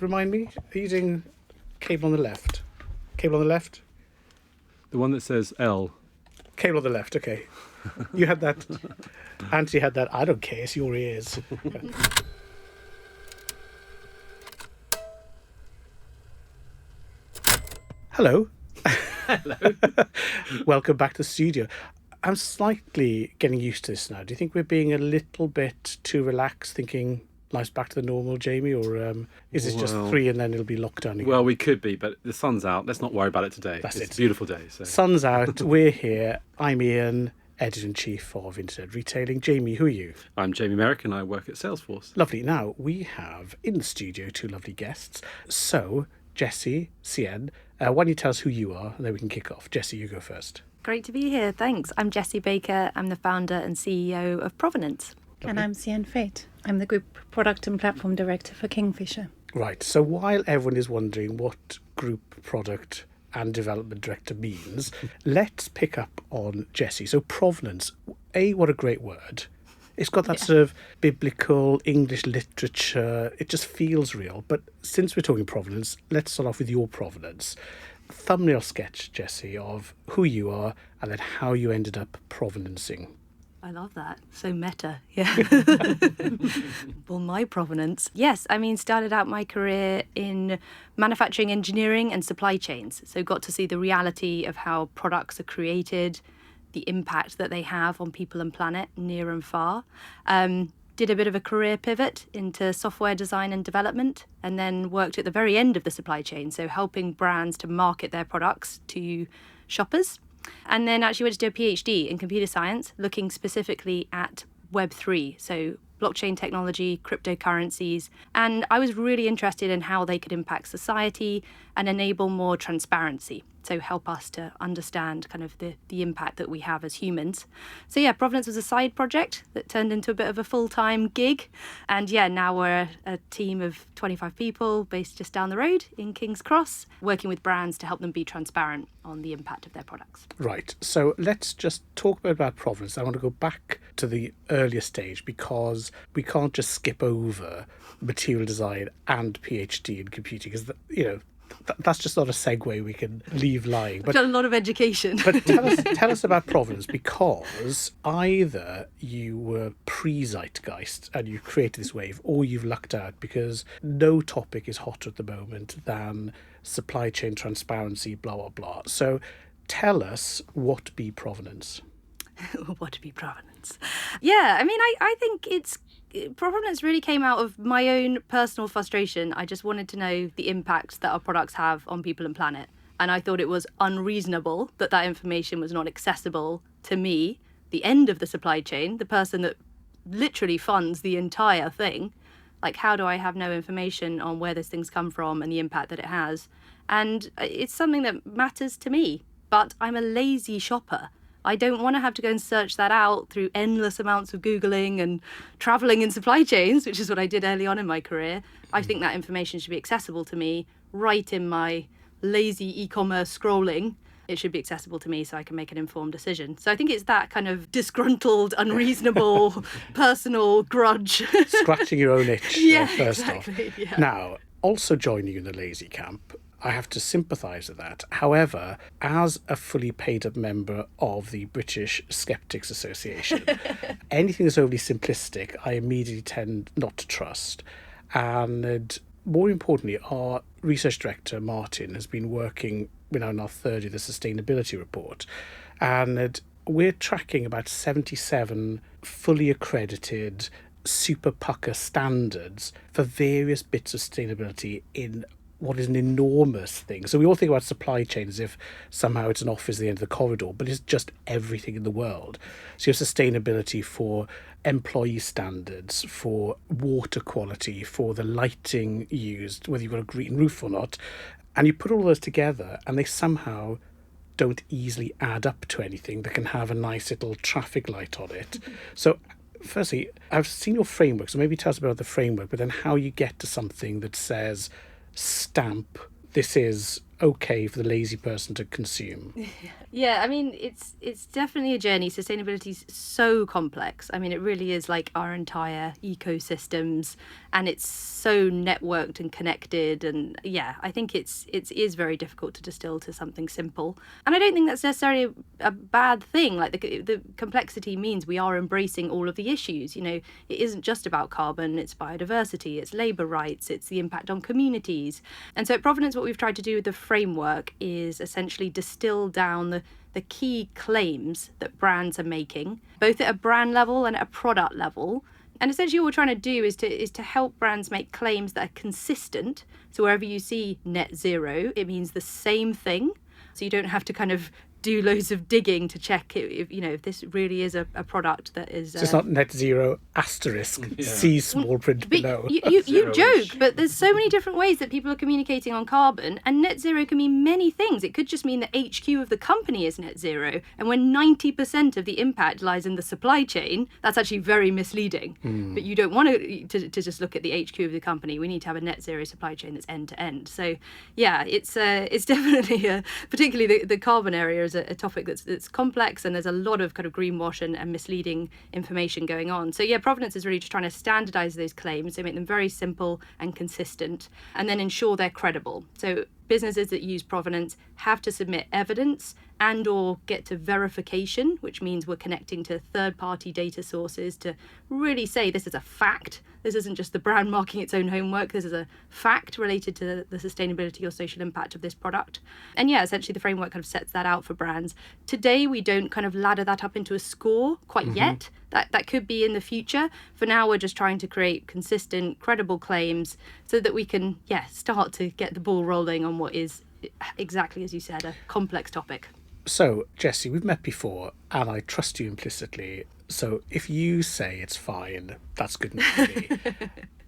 Remind me, are you using cable on the left? Cable on the left? The one that says L. Cable on the left, okay. You had that. Auntie had that. I don't care, it's your ears. Hello. Hello. Welcome back to the studio. I'm slightly getting used to this now. Do you think we're being a little bit too relaxed, thinking life's back to the normal, Jamie? Or is this just 3 and then it'll be lockdown again? Well, we could be, but the sun's out. Let's not worry about it today. It's a beautiful day. So. Sun's out. We're here. I'm Ian, Editor-in-Chief of Internet Retailing. Jamie, who are you? I'm Jamie Merrick and I work at Salesforce. Lovely. Now, we have in the studio 2 lovely guests. So, Jessi, Sienne, why don't you tell us who you are and then we can kick off. Jessi, you go first. Great to be here, thanks. I'm Jessi Baker. I'm the founder and CEO of Provenance. Lovely. And I'm Sienne Veit. I'm the Group Product and Platform Director for Kingfisher. Right, so while everyone is wondering what Group Product and Development Director means, let's pick up on Jessi. So Provenance, what a great word. It's got that sort of biblical English literature. It just feels real. But since we're talking provenance, let's start off with your provenance. Thumbnail sketch, Jessi, of who you are and then how you ended up provenancing. I love that. So meta, yeah. Well, my provenance. Yes, started out my career in manufacturing engineering and supply chains. So got to see the reality of how products are created, the impact that they have on people and planet near and far. Did a bit of a career pivot into software design and development, and then worked at the very end of the supply chain, so helping brands to market their products to shoppers. And then actually went to do a PhD in computer science, looking specifically at Web3, so blockchain technology, cryptocurrencies. And I was really interested in how they could impact society and enable more transparency. So help us to understand kind of the impact that we have as humans. So yeah, Provenance was a side project that turned into a bit of a full-time gig. And yeah, now we're a team of 25 people based just down the road in King's Cross, working with brands to help them be transparent on the impact of their products. Right, so let's just talk a bit about Provenance. I want to go back to the earlier stage because we can't just skip over material design and PhD in computing because, that's just not a segue we can leave lying. But a lot of education. But tell us about Provenance, because either you were pre-zeitgeist and you created this wave, or you've lucked out because no topic is hotter at the moment than supply chain transparency, blah, blah, blah. So tell us what be Provenance. What be Provenance? Yeah, I think Provenance really came out of my own personal frustration. I just wanted to know the impact that our products have on people and planet. And I thought it was unreasonable that information was not accessible to me, the end of the supply chain, the person that literally funds the entire thing. Like, how do I have no information on where this thing's come from and the impact that it has? And it's something that matters to me, but I'm a lazy shopper. I don't want to have to go and search that out through endless amounts of Googling and travelling in supply chains, which is what I did early on in my career. I think that information should be accessible to me right in my lazy e-commerce scrolling. It should be accessible to me so I can make an informed decision. So I think it's that kind of disgruntled, unreasonable, personal grudge. Scratching your own itch, first exactly, off. Yeah. Now, also joining you in the lazy camp, I have to sympathise with that. However, as a fully paid up member of the British Skeptics Association, anything that's overly simplistic, I immediately tend not to trust. And more importantly, our research director, Martin, has been working, we're now in our third year, the sustainability report. And we're tracking about 77 fully accredited super pucker standards for various bits of sustainability in what is an enormous thing. So we all think about supply chain as if somehow it's an office at the end of the corridor, but it's just everything in the world. So you have sustainability for employee standards, for water quality, for the lighting used, whether you've got a green roof or not. And you put all those together and they somehow don't easily add up to anything that can have a nice little traffic light on it. So firstly, I've seen your framework, so maybe tell us about the framework, but then how you get to something that says, stamp, this is okay for the lazy person to consume? Yeah, I mean, it's definitely a journey. Sustainability is so complex. I mean, it really is like our entire ecosystems, and it's so networked and connected. And yeah, I think it is very difficult to distill to something simple. And I don't think that's necessarily a bad thing. Like the complexity means we are embracing all of the issues. You know, it isn't just about carbon, it's biodiversity, it's labour rights, it's the impact on communities. And so at Provenance, what we've tried to do with the framework is essentially distill down the key claims that brands are making, both at a brand level and at a product level. And essentially what we're trying to do is to help brands make claims that are consistent. So wherever you see net zero, it means the same thing. So you don't have to kind of do loads of digging to check if this really is a product that is. So it's not net zero asterisk, see small print below. You joke, but there's so many different ways that people are communicating on carbon, and net zero can mean many things. It could just mean the HQ of the company is net zero, and when 90% of the impact lies in the supply chain, that's actually very misleading. But you don't want to just look at the HQ of the company. We need to have a net zero supply chain that's end to end. So yeah, it's definitely particularly the carbon area is a topic that's complex, and there's a lot of kind of greenwash and misleading information going on. So yeah, Provenance is really just trying to standardise those claims, so make them very simple and consistent, and then ensure they're credible. So businesses that use Provenance have to submit evidence and or get to verification, which means we're connecting to third-party data sources to really say this is a fact. This isn't just the brand marking its own homework. This is a fact related to the sustainability or social impact of this product. And yeah, essentially the framework kind of sets that out for brands. Today, we don't kind of ladder that up into a score quite yet. That could be in the future. For now, we're just trying to create consistent, credible claims so that we can, start to get the ball rolling on what is, exactly as you said, a complex topic. So, Jessi, we've met before, and I trust you implicitly. So if you say it's fine, that's good enough for me.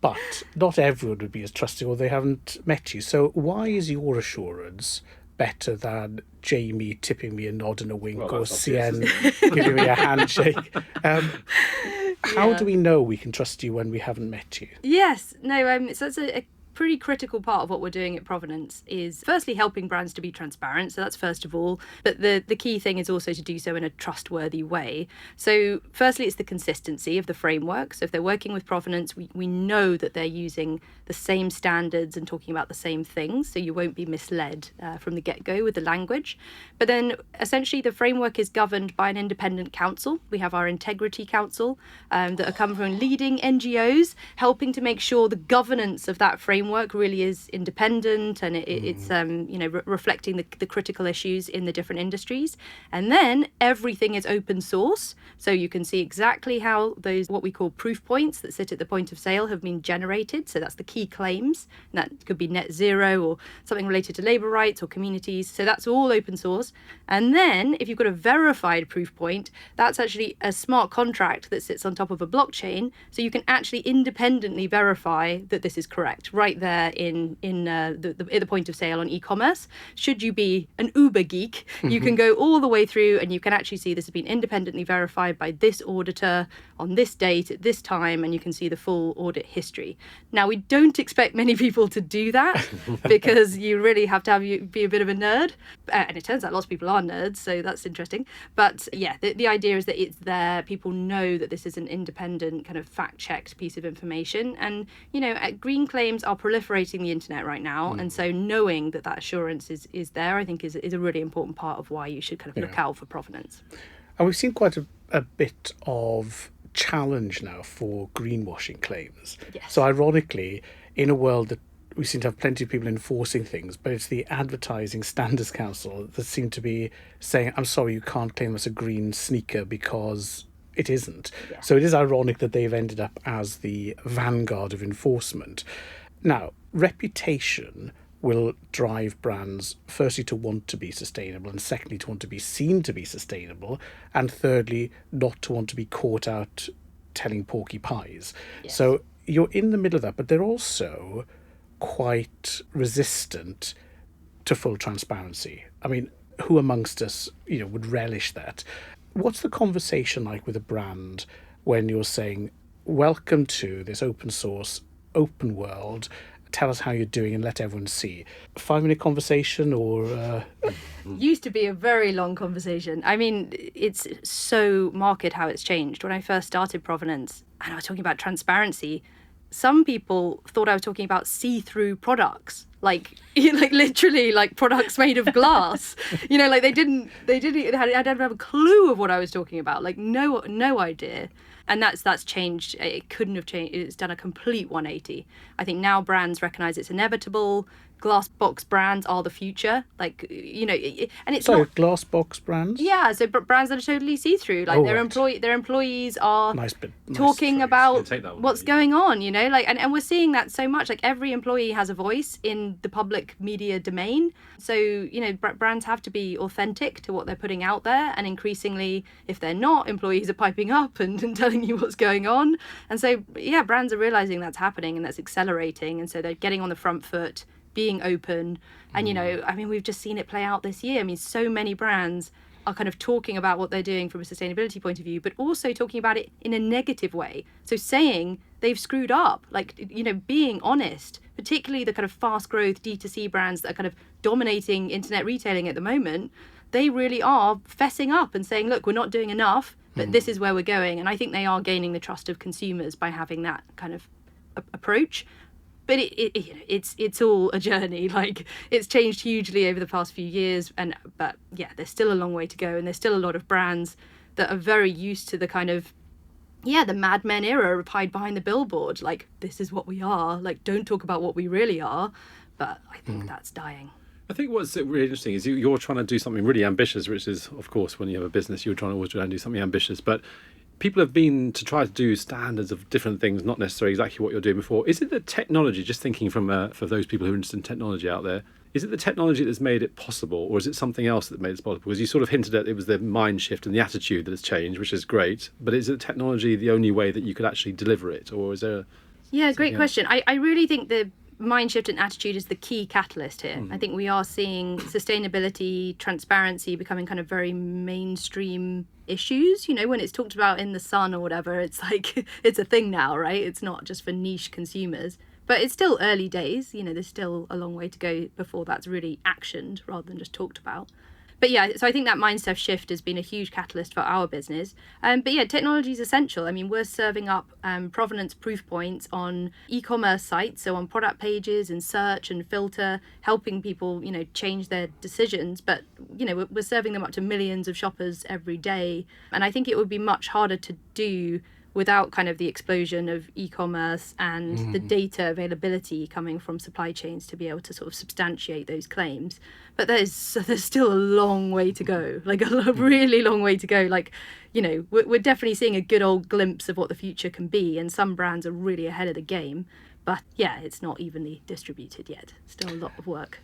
But not everyone would be as trusting, or they haven't met you. So why is your assurance better than Jamie tipping me a nod and a wink, or Sienne giving me a handshake? How do we know we can trust you when we haven't met you? Yes, no, so that's a pretty critical part of what we're doing at Provenance is firstly helping brands to be transparent. So that's first of all. But the key thing is also to do so in a trustworthy way. So firstly, it's the consistency of the framework. So if they're working with Provenance, we know that they're using the same standards and talking about the same things. So you won't be misled from the get-go with the language. But then essentially the framework is governed by an independent council. We have our Integrity Council that are coming from leading NGOs, helping to make sure the governance of that framework really is independent, and it's reflecting the critical issues in the different industries. And then everything is open source, so you can see exactly how those what we call proof points that sit at the point of sale have been generated. So that's the key claims, and that could be net zero or something related to labour rights or communities. So that's all open source. And then if you've got a verified proof point, that's actually a smart contract that sits on top of a blockchain, so you can actually independently verify that this is correct right there in the point of sale on e-commerce. Should you be an Uber geek, you can go all the way through and you can actually see this has been independently verified by this auditor on this date at this time, and you can see the full audit history. Now, we don't expect many people to do that because you really have to be a bit of a nerd, and it turns out lots of people are nerds, so that's interesting. But yeah, the idea is that it's there. People know that this is an independent kind of fact-checked piece of information, and green claims are proliferating the internet right now, and so knowing that assurance is there, I think is a really important part of why you should kind of look out for Provenance. And we've seen quite a bit of challenge now for greenwashing claims. Yes. So ironically, in a world that we seem to have plenty of people enforcing things, but it's the Advertising Standards Council that seem to be saying, I'm sorry, you can't claim us a green sneaker because it isn't. Yeah. So it is ironic that they've ended up as the vanguard of enforcement. Now, reputation will drive brands, firstly, to want to be sustainable, and secondly, to want to be seen to be sustainable, and thirdly, not to want to be caught out telling porky pies. Yes. So you're in the middle of that, but they're also quite resistant to full transparency. I mean, who amongst us, would relish that? What's the conversation like with a brand when you're saying, welcome to this open source, open world, tell us how you're doing and let everyone see. 5-minute conversation or... Used to be a very long conversation. I mean, it's so marked how it's changed. When I first started Provenance and I was talking about transparency, some people thought I was talking about see-through products, like literally like products made of glass. Like they didn't I didn't have a clue of what I was talking about, like no idea. And that's changed. It couldn't have changed. It's done a complete 180. I think now brands recognize it's inevitable. Glass box brands are the future. And it's not glass box brands. Yeah, so brands that are totally see-through, like their employees are talking about what's going on. And we're seeing that so much. Like every employee has a voice in the public media domain. So brands have to be authentic to what they're putting out there. And increasingly, if they're not, employees are piping up and telling you what's going on. And so brands are realizing that's happening and that's accelerating. And so they're getting on the front foot, being open. And we've just seen it play out this year. So many brands are kind of talking about what they're doing from a sustainability point of view, but also talking about it in a negative way. So saying they've screwed up, being honest, particularly the kind of fast growth D2C brands that are kind of dominating internet retailing at the moment. They really are fessing up and saying, look, we're not doing enough, but this is where we're going. And I think they are gaining the trust of consumers by having that kind of approach. But it's all a journey. Like it's changed hugely over the past few years, but there's still a long way to go, and there's still a lot of brands that are very used to the kind of the Mad Men era of hide behind the billboard. Like this is what we are. Like don't talk about what we really are. But I think that's dying. I think what's really interesting is you're trying to do something really ambitious, which is, of course, when you have a business, you're trying to do something ambitious. But people have been to try to do standards of different things, not necessarily exactly what you're doing before. Is it the technology, just thinking for those people who are interested in technology out there, is it the technology that's made it possible, or is it something else that made it possible? Because you sort of hinted at it was the mind shift and the attitude that has changed, which is great. But is it technology the only way that you could actually deliver it, or is there... Yeah, great question. I really think the mind shift and attitude is the key catalyst here. I think we are seeing sustainability, transparency becoming kind of very mainstream issues. When it's talked about in the Sun or whatever, it's like it's a thing now, right? It's not just for niche consumers. But it's still early days. There's still a long way to go before that's really actioned rather than just talked about. But so I think that mindset shift has been a huge catalyst for our business. But technology is essential. We're serving up provenance proof points on e-commerce sites, so on product pages and search and filter, helping people, change their decisions. But, we're serving them up to millions of shoppers every day. And I think it would be much harder to do without kind of the explosion of e-commerce and the data availability coming from supply chains to be able to sort of substantiate those claims. But there's still a long way to go, like a really long way to go. Like, we're definitely seeing a good old glimpse of what the future can be, and some brands are really ahead of the game. But it's not evenly distributed yet. Still a lot of work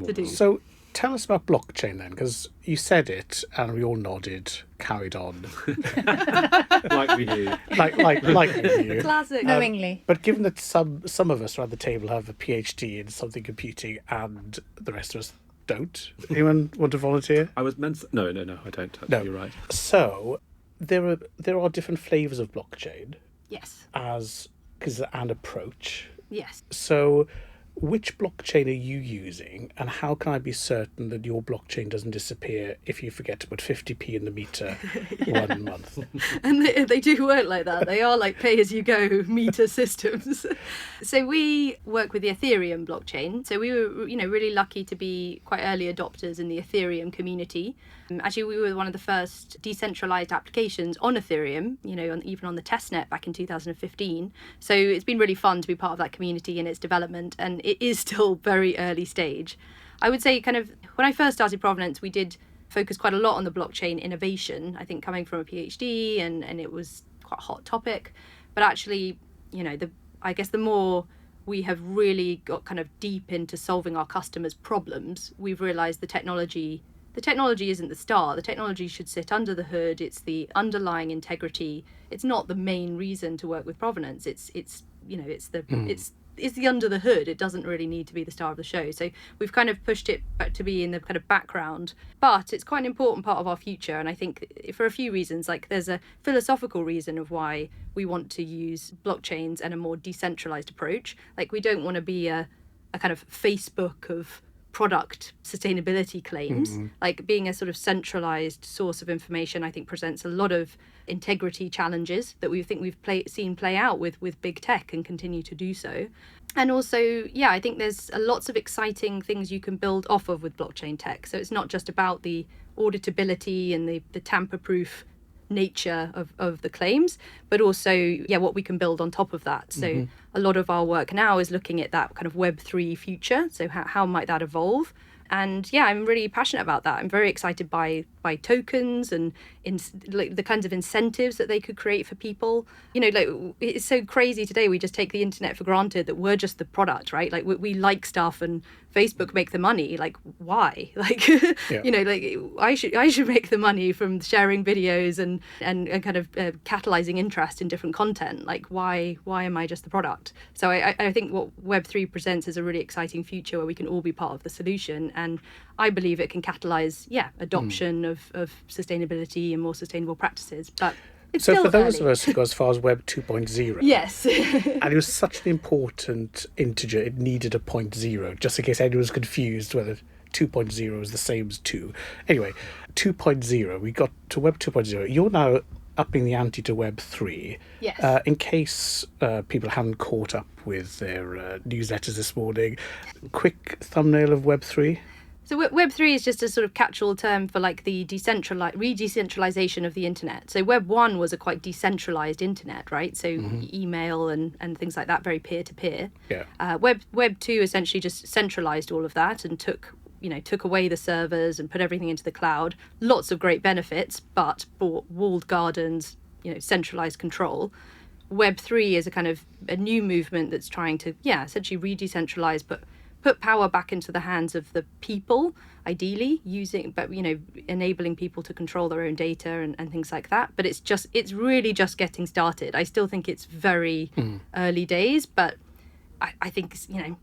to do. So tell us about blockchain then, because you said it and we all nodded, carried on. Like we do. Like we do. Classic. Knowingly. But given that some of us around the table have a PhD in something computing and the rest of us don't, anyone want to volunteer? I was meant to... No, I don't. No. You're right. So there are different flavours of blockchain. Yes. And approach. Yes. So which blockchain are you using, and how can I be certain that your blockchain doesn't disappear if you forget to put 50p in the meter 1 month? And they do work like that. They are like pay-as-you-go meter systems. So we work with the Ethereum blockchain. So we were, really lucky to be quite early adopters in the Ethereum community. Actually, we were one of the first decentralized applications on Ethereum, even on the testnet back in 2015. So it's been really fun to be part of that community and its development, and it is still very early stage. I would say kind of when I first started Provenance, we did focus quite a lot on the blockchain innovation, I think coming from a PhD, and it was quite a hot topic. But actually, I guess the more we have really got kind of deep into solving our customers' problems, we've realized the technology isn't the star. The technology should sit under the hood. It's the underlying integrity. It's not the main reason to work with Provenance. It's is the under the hood. It doesn't really need to be the star of the show. So we've kind of pushed it back to be in the kind of background, but it's quite an important part of our future. And I think for a few reasons, like there's a philosophical reason of why we want to use blockchains and a more decentralized approach. Like we don't want to be a kind of Facebook of product sustainability claims. Like being a sort of centralized source of information, I think presents a lot of integrity challenges that we think we've seen play out with big tech and continue to do so. And also, yeah, I think there's lots of exciting things you can build off of with blockchain tech. So it's not just about the auditability and the tamper-proof nature of the claims, but also, yeah, what we can build on top of that. So a lot of our work now is looking at that kind of Web3 future. So how might that evolve? And yeah, I'm really passionate about that. I'm very excited by tokens and like the kinds of incentives that they could create for people. You know, like it's so crazy today. We just take the internet for granted that we're just the product, right? Like we like stuff and Facebook make the money. Like why? Like you know, like I should make the money from sharing videos and kind of catalyzing interest in different content. Like why am I just the product? So I think what Web3 presents is a really exciting future where we can all be part of the solution. And I believe it can catalyze, adoption of sustainability and more sustainable practices. But it's so still for those early. of us who go as far as Web 2.0, Yes. and it was such an important integer, it needed a 0.0, just in case anyone was confused whether 2.0 is the same as 2. Anyway, 2.0, we got to Web 2.0. You're now upping the ante to Web 3. Yes. In case people haven't caught up with their newsletters this morning, quick thumbnail of Web 3. So Web3 is just a sort of catch-all term for like the re-decentralization of the internet. So Web 1 was a quite decentralized internet, right? So email and things like that, very peer-to-peer. Yeah. Web 2 essentially just centralized all of that and took away the servers and put everything into the cloud. Lots of great benefits, but bought walled gardens, centralized control. Web 3 is a kind of a new movement that's trying to, essentially re-decentralize, but put power back into the hands of the people, ideally enabling people to control their own data and things like that. But it's really just getting started. I still think it's very early days, but I think a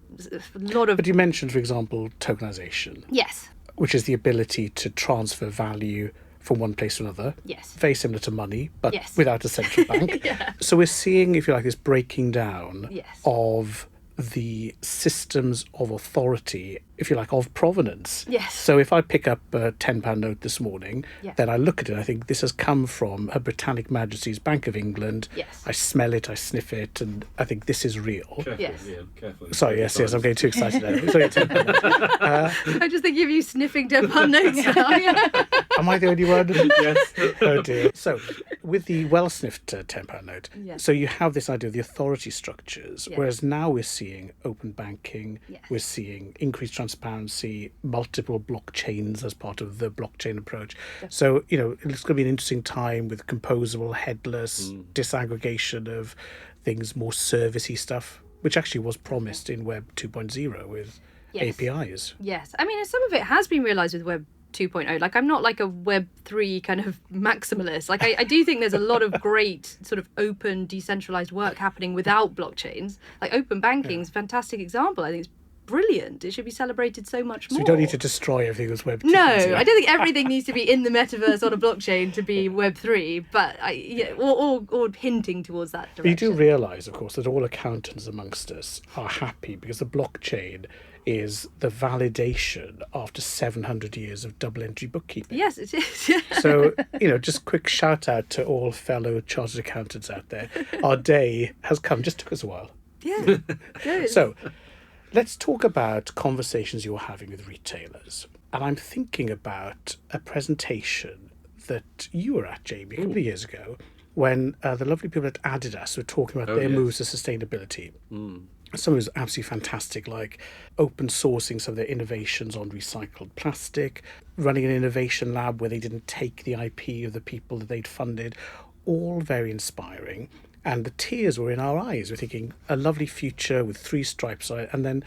lot of. But you mentioned, for example, tokenization. Yes. Which is the ability to transfer value from one place to another. Yes. Very similar to money, but Yes. without a central bank. Yeah. So we're seeing, if you like, this breaking down Yes. of the systems of authority, if you like, of provenance. Yes. So if I pick up a £10 note this morning, Yeah. then I look at it, I think this has come from Her Britannic Majesty's Bank of England. Yes. I smell it, I sniff it, and I think this is real. Careful, Yes. Ian, careful. Sorry, yes, I'm getting too excited now. Sorry, I just think of you sniffing £10 notes now. Yeah. am I the only one? Yes. Oh dear. So, with the well-sniffed £10 note, Yeah. so you have this idea of the authority structures, Yeah. whereas now we're seeing open banking, Yes. we're seeing increased transparency, multiple blockchains as part of the blockchain approach. So, it's going to be an interesting time with composable, headless, disaggregation of things, more servicey stuff, which actually was promised in Web 2.0 with Yes. APIs. Yes. I mean, some of it has been realised with Web 2.0. Like, I'm not like a Web 3 kind of maximalist. Like, I do think there's a lot of great sort of open, decentralised work happening without blockchains. Like, open banking is a fantastic example. I think it's brilliant. It should be celebrated so much more. So we don't need to destroy everything as Web 2.0. No, I don't think everything needs to be in the metaverse on a blockchain to be Web 3, but or hinting towards that But you direction. do realise, of course, that all accountants amongst us are happy because the blockchain is the validation after 700 years of double entry bookkeeping. Yes, it is. Yeah. So, just quick shout out to all fellow chartered accountants out there. Our day has come, just took us a while. Yeah. Good. So, let's talk about conversations you're having with retailers. And I'm thinking about a presentation that you were at, Jamie, a couple of years ago, when the lovely people at Adidas were talking about their yes. moves to sustainability. Some was absolutely fantastic, like open sourcing some of their innovations on recycled plastic, running an innovation lab where they didn't take the IP of the people that they'd funded, all very inspiring. And the tears were in our eyes. We're thinking, a lovely future with 3 stripes on it. And then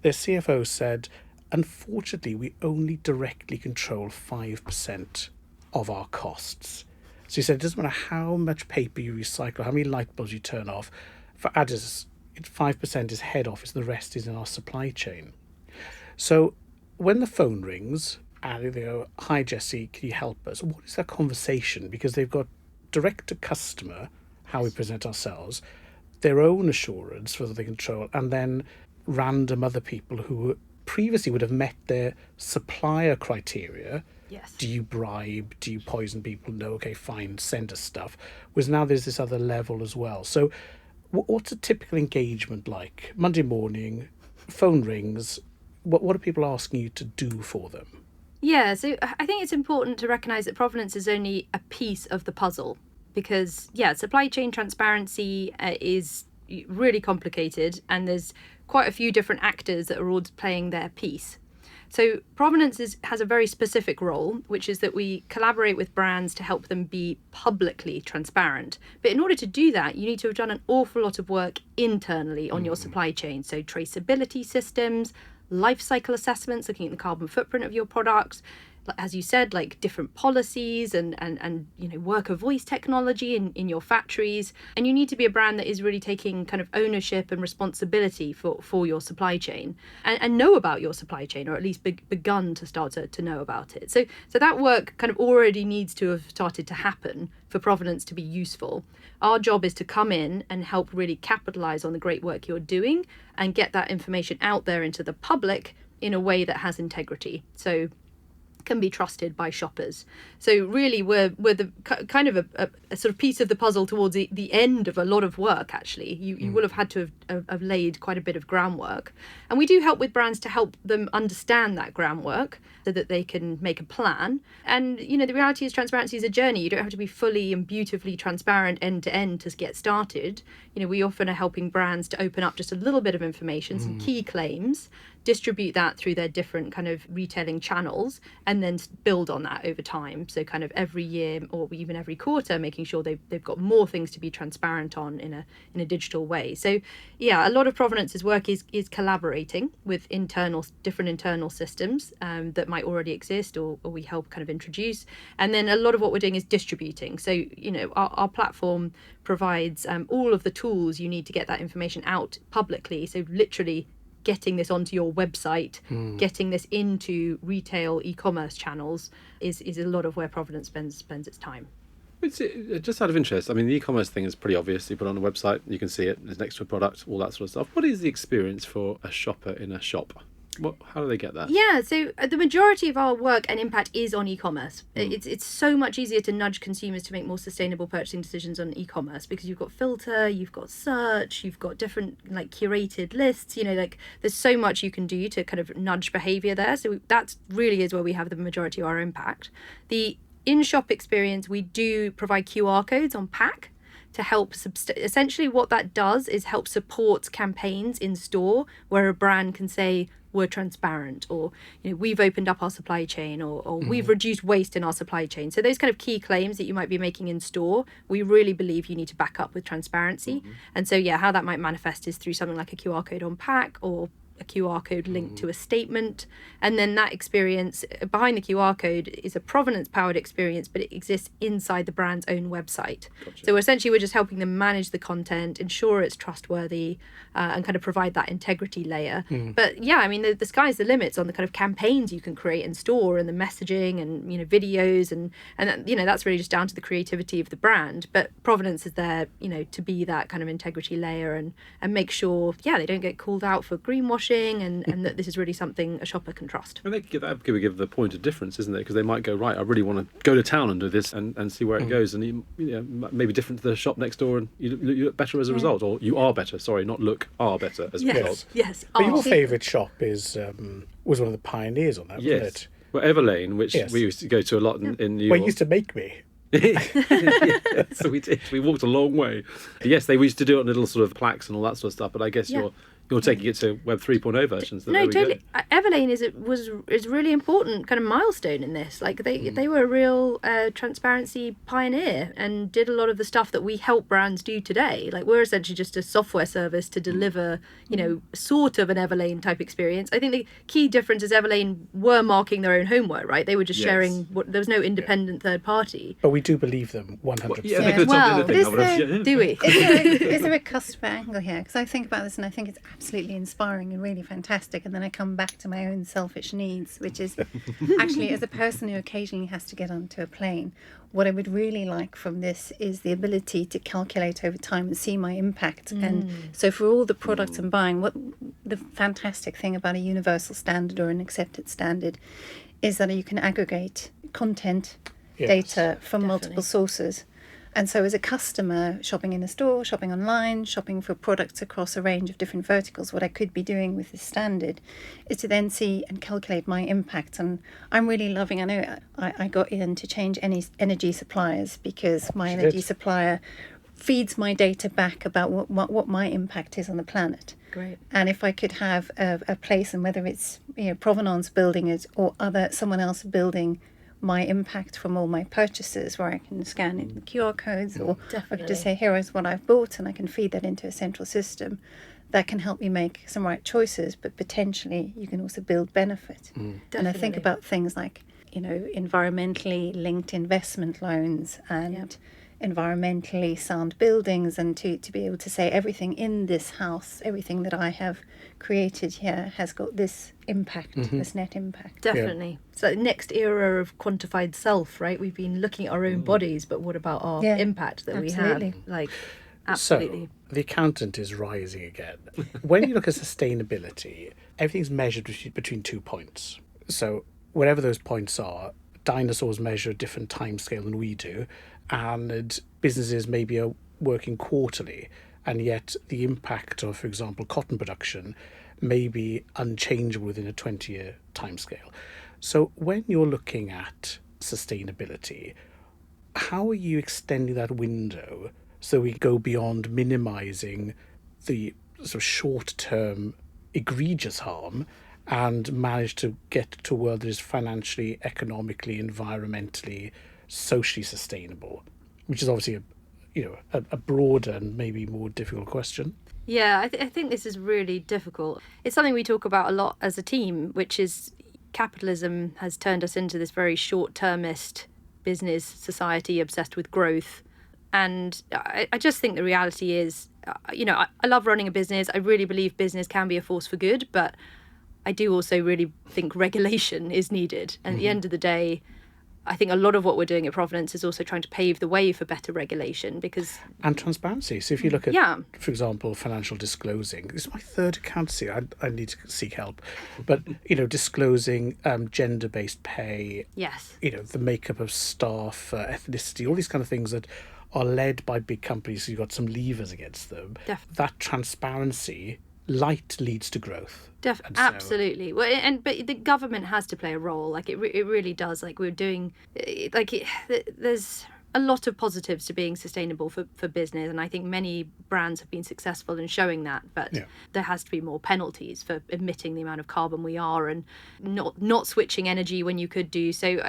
their CFO said, unfortunately, we only directly control 5% of our costs. So he said, it doesn't matter how much paper you recycle, how many light bulbs you turn off. For Adidas, 5% is head office, the rest is in our supply chain. So when the phone rings and they go, "Hi Jessi, can you help us?" What is that conversation? Because they've got direct to customer, how we present ourselves, their own assurance for the control, and then random other people who previously would have met their supplier criteria. Yes. Do you bribe? Do you poison people? No, okay, fine, send us stuff. Whereas now there's this other level as well. So what's a typical engagement like? Monday morning, phone rings. What are people asking you to do for them? Yeah, so I think it's important to recognise that provenance is only a piece of the puzzle because, supply chain transparency is really complicated and there's quite a few different actors that are all playing their piece. So provenance has a very specific role, which is that we collaborate with brands to help them be publicly transparent. But in order to do that, you need to have done an awful lot of work internally on your supply chain. So traceability systems, life cycle assessments, looking at the carbon footprint of your products, as you said, like different policies and worker voice technology in your factories. And you need to be a brand that is really taking kind of ownership and responsibility for your supply chain and know about your supply chain, or at least begun to start to know about it. So that work kind of already needs to have started to happen for provenance to be useful. Our job is to come in and help really capitalize on the great work you're doing and get that information out there into the public in a way that has integrity. So can be trusted by shoppers. So really we're the kind of a sort of piece of the puzzle towards the end of a lot of work. Actually you will have had to have laid quite a bit of groundwork, and we do help with brands to help them understand that groundwork so that they can make a plan. And the reality is transparency is a journey. You don't have to be fully and beautifully transparent end to end to get started. We often are helping brands to open up just a little bit of information, some key claims, distribute that through their different kind of retailing channels, and then build on that over time. So kind of every year or even every quarter, making sure they've got more things to be transparent on in a digital way. So a lot of provenance's work is collaborating with different internal systems that might already exist or we help kind of introduce. And then a lot of what we're doing is distributing. So our platform provides all of the tools you need to get that information out publicly. So literally getting this onto your website, getting this into retail e-commerce channels is a lot of where provenance spends its time. It's just out of interest. I mean, the e-commerce thing is pretty obvious. You put it on a website, you can see it, it's next to a product, all that sort of stuff. What is the experience for a shopper in a shop? How do they get that? Yeah, so the majority of our work and impact is on e-commerce. It's so much easier to nudge consumers to make more sustainable purchasing decisions on e-commerce because you've got filter, you've got search, you've got different like curated lists, there's so much you can do to kind of nudge behavior there. So that really is where we have the majority of our impact. The in-shop experience, we do provide QR codes on pack to help essentially what that does is help support campaigns in store where a brand can say, we're transparent, or we've opened up our supply chain, or we've reduced waste in our supply chain. So those kind of key claims that you might be making in store, we really believe you need to back up with transparency. And so how that might manifest is through something like a QR code on pack or a QR code linked to a statement. And then that experience behind the QR code is a provenance powered experience, but it exists inside the brand's own website. Gotcha. So essentially we're just helping them manage the content, ensure it's trustworthy, and kind of provide that integrity layer. But the sky's the limits on the kind of campaigns you can create in store and the messaging and videos and that's really just down to the creativity of the brand. But provenance is there to be that kind of integrity layer and make sure they don't get called out for greenwashing and that this is really something a shopper can trust. And they could give the point of difference, isn't it? Because they might go, right, I really want to go to town and do this and see where it goes, and maybe different to the shop next door, and you look better as a result, or you are better. Sorry, not look, are better as a result. Yes. But your favourite shop was one of the pioneers on that, wasn't it? Well, Everlane, which we used to go to a lot in New York. Well, you used to make me. So we did. We walked a long way. Yes, they used to do it on little sort of plaques and all that sort of stuff. But I guess your You're taking it to Web 3.0 versions. No, totally. Everlane is really important kind of milestone in this. Like they were a real transparency pioneer and did a lot of the stuff that we help brands do today. Like we're essentially just a software service to deliver, sort of an Everlane type experience. I think the key difference is Everlane were marking their own homework, right? They were just sharing. There was no independent third party. But we do believe them 100%. Yeah, they could have done the other thing. Do we? Is there a customer angle here? Because I think about this and I think it's absolutely inspiring and really fantastic, and then I come back to my own selfish needs, which is actually, as a person who occasionally has to get onto a plane, what I would really like from this is the ability to calculate over time and see my impact. And so for all the products I'm buying, what the fantastic thing about a universal standard or an accepted standard is that you can aggregate content data from multiple sources. And so as a customer shopping in a store, shopping online, shopping for products across a range of different verticals, what I could be doing with this standard is to then see and calculate my impact. And I'm really loving, I know I got in to change any energy suppliers because my energy supplier feeds my data back about what my impact is on the planet. Great. And if I could have a place, and whether it's Provenance building it or someone else building my impact from all my purchases, where I can scan in the QR codes or I can just say, here is what I've bought, and I can feed that into a central system that can help me make some right choices, but potentially you can also build benefit. And I think about things like, environmentally linked investment loans and environmentally sound buildings, and to be able to say everything in this house, everything that I have created here has got this impact, this net impact. Definitely. So next era of quantified self, right? We've been looking at our own bodies, but what about our impact that we have? Like, absolutely. So the accountant is rising again. When you look at sustainability, everything's measured between 2 points. So wherever those points are, dinosaurs measure a different timescale than we do, and businesses maybe are working quarterly, and yet the impact of, for example, cotton production may be unchangeable within a 20-year timescale. So when you're looking at sustainability, how are you extending that window so we go beyond minimising the sort of short-term egregious harm and manage to get to a world that is financially, economically, environmentally, socially sustainable, which is obviously a broader and maybe more difficult question. Yeah, I think this is really difficult. It's something we talk about a lot as a team, which is capitalism has turned us into this very short-termist business society obsessed with growth. And I just think the reality is, I love running a business. I really believe business can be a force for good, but I do also really think regulation is needed. And at the end of the day, I think a lot of what we're doing at Provenance is also trying to pave the way for better regulation and transparency. So if you look at, for example, financial disclosing, this is my third accountancy. I need to seek help. But, disclosing gender-based pay, the makeup of staff, ethnicity, all these kind of things that are led by big companies who've got some levers against them. That transparency, light leads to growth. Absolutely. Well, but the government has to play a role. Like it really does. Like we're doing, there's a lot of positives to being sustainable for business, and I think many brands have been successful in showing that. But there has to be more penalties for emitting the amount of carbon we are, and not switching energy when you could do so.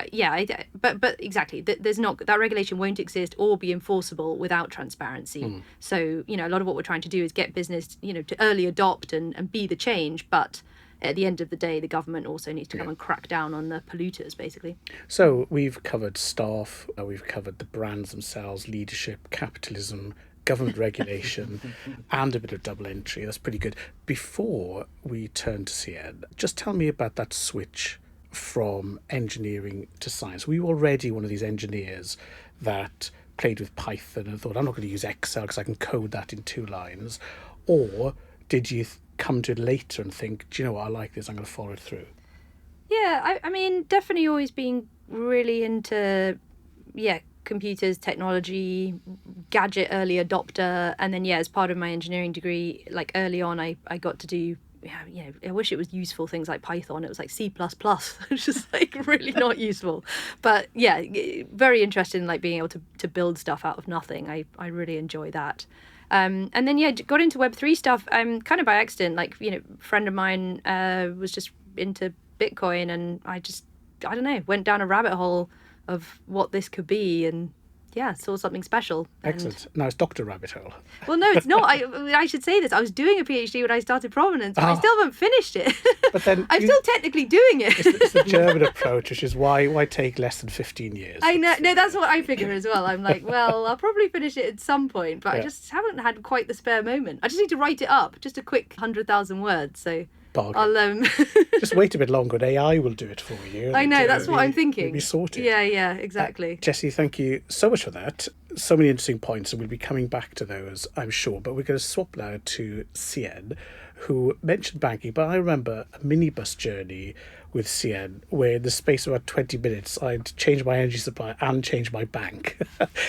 But exactly, there's not that regulation won't exist or be enforceable without transparency. So a lot of what we're trying to do is get business to early adopt and be the change, but at the end of the day, the government also needs to come and crack down on the polluters, basically. So we've covered staff, we've covered the brands themselves, leadership, capitalism, government regulation, and a bit of double entry. That's pretty good. Before we turn to Sienne, just tell me about that switch from engineering to science. Were you already one of these engineers that played with Python and thought, I'm not going to use Excel because I can code that in 2 lines? Or did you come to it later and think, do you know what, I like this, I'm going to follow it through? Yeah, I mean, definitely always being really into, computers, technology, gadget early adopter. And then, as part of my engineering degree, like early on, I got to do I wish it was useful things like Python. It was like C++, which is like really not useful. But yeah, very interested in like being able to build stuff out of nothing. I really enjoy that. And then got into Web3 stuff kind of by accident. Like, a friend of mine was just into Bitcoin, and I don't know, went down a rabbit hole of what this could be, and saw something special. Excellent. Now it's Dr. Rabbit Hole. Well, no, it's not. I should say this. I was doing a PhD when I started Provenance, but I still haven't finished it. But then I'm still technically doing it. It's the German approach, which is why take less than 15 years? I know. No, that's what I figure as well. I'm like, well, I'll probably finish it at some point, but I just haven't had quite the spare moment. I just need to write it up, just a quick 100,000 words. So Bargain. I'll just wait a bit longer and AI will do it for you. I know, that's what I'm thinking. It'll be sorted. Yeah, exactly. Jessi, thank you so much for that. So many interesting points, and we'll be coming back to those, I'm sure. But we're going to swap now to Sienne, who mentioned banking. But I remember a minibus journey with Sienne, where in the space of about 20 minutes, I'd changed my energy supply and changed my bank.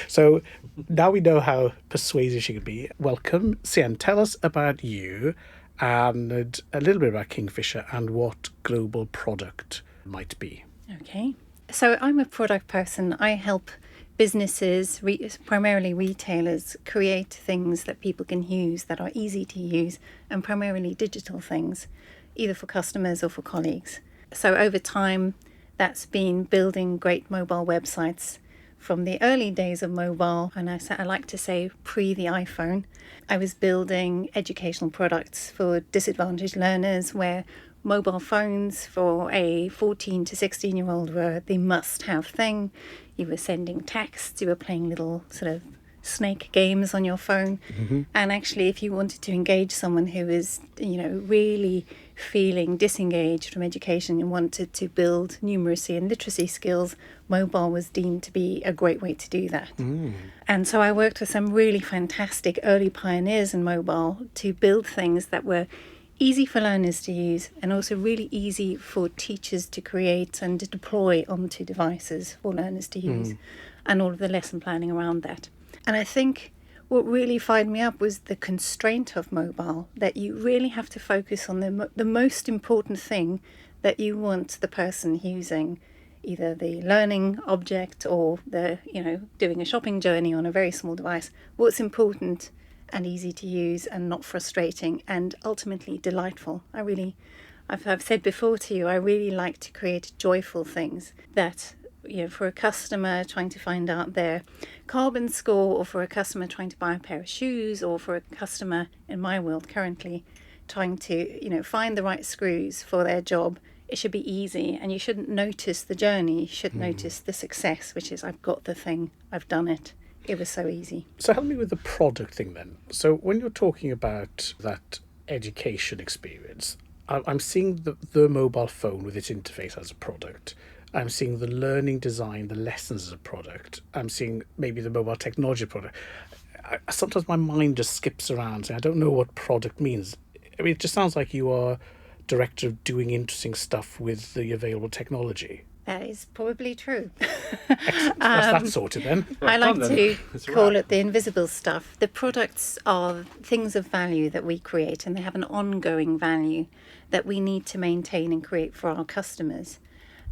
So now we know how persuasive she can be. Welcome, Sienne. Tell us about you and a little bit about Kingfisher and what global product might be. Okay. So I'm a product person. I help businesses, primarily retailers, create things that people can use that are easy to use, and primarily digital things, either for customers or for colleagues. So over time, that's been building great mobile websites. From the early days of mobile, and I like to say pre the iPhone, I was building educational products for disadvantaged learners, where mobile phones for a 14 to 16-year-old were the must-have thing. You were sending texts, you were playing little sort of snake games on your phone. Mm-hmm. And actually, if you wanted to engage someone who is, really feeling disengaged from education and wanted to build numeracy and literacy skills, mobile was deemed to be a great way to do that. And so I worked with some really fantastic early pioneers in mobile to build things that were easy for learners to use and also really easy for teachers to create and to deploy onto devices for learners to use, and all of the lesson planning around that. And I think what really fired me up was the constraint of mobile, that you really have to focus on the most important thing that you want the person using, either the learning object or the, doing a shopping journey on a very small device. What's important and easy to use and not frustrating and ultimately delightful. I've said before to you, I really like to create joyful things that, for a customer trying to find out their carbon score, or for a customer trying to buy a pair of shoes, or for a customer in my world currently trying to, find the right screws for their job. It should be easy, and you shouldn't notice the journey. You should notice the success, which is I've got the thing, I've done it. It was so easy. So help me with the product thing then. So when you're talking about that education experience, I'm seeing the mobile phone with its interface as a product. I'm seeing the learning design, the lessons as a product. I'm seeing maybe the mobile technology product. Sometimes my mind just skips around saying, I don't know what product means. I mean, it just sounds like you are director of doing interesting stuff with the available technology. That is probably true. Excellent. That's that sorted then. I like to call it the invisible stuff. The products are things of value that we create, and they have an ongoing value that we need to maintain and create for our customers.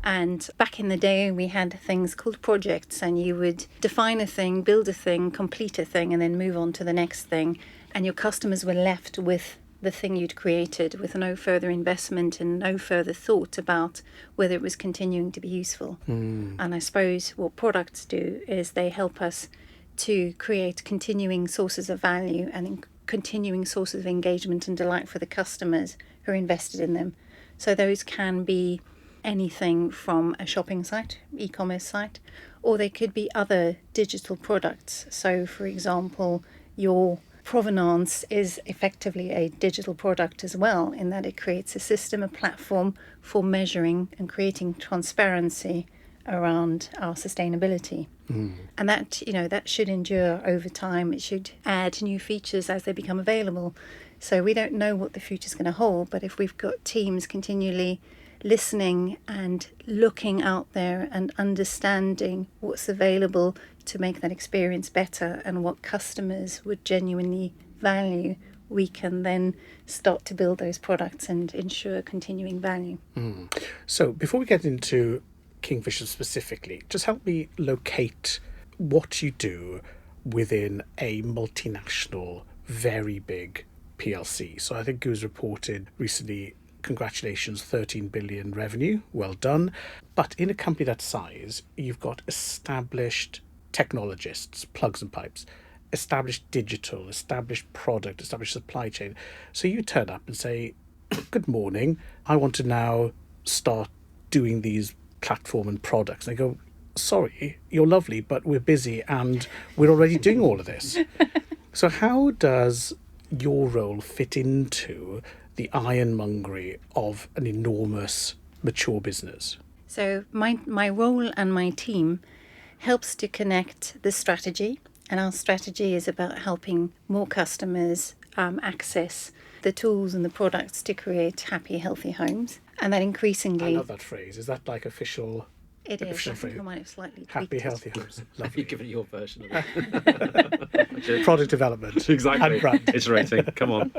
And back in the day, we had things called projects, and you would define a thing, build a thing, complete a thing, and then move on to the next thing. And your customers were left with the thing you'd created with no further investment and no further thought about whether it was continuing to be useful. And I suppose what products do is they help us to create continuing sources of value and continuing sources of engagement and delight for the customers who are invested in them. So those can be anything from a shopping site, e-commerce site, or they could be other digital products. So for example, your Provenance is effectively a digital product as well, in that it creates a system, a platform for measuring and creating transparency around our sustainability. And that should endure over time. It should add new features as they become available. So we don't know what the future's going to hold, but if we've got teams continually listening and looking out there and understanding what's available to make that experience better and what customers would genuinely value, we can then start to build those products and ensure continuing value. So before we get into Kingfisher specifically, just help me locate what you do within a multinational, very big PLC. So I think it was reported recently, congratulations, 13 billion revenue, well done. But in a company that size, you've got established technologists, plugs and pipes, established digital, established product, established supply chain. So you turn up and say, good morning, I want to now start doing these platform and products. And they go, sorry, you're lovely, but we're busy and we're already doing all of this. So how does your role fit into the ironmongery of an enormous, mature business? So my role and my team helps to connect the strategy, and our strategy is about helping more customers access the tools and the products to create happy, healthy homes. And that increasingly... I love that phrase. Is that like official? It is. Official I think phrase? I might have slightly Happy, tweaked it. healthy homes. You've Lovely. given it your version of that. Product development. Exactly. And brand. Iterating. Come on.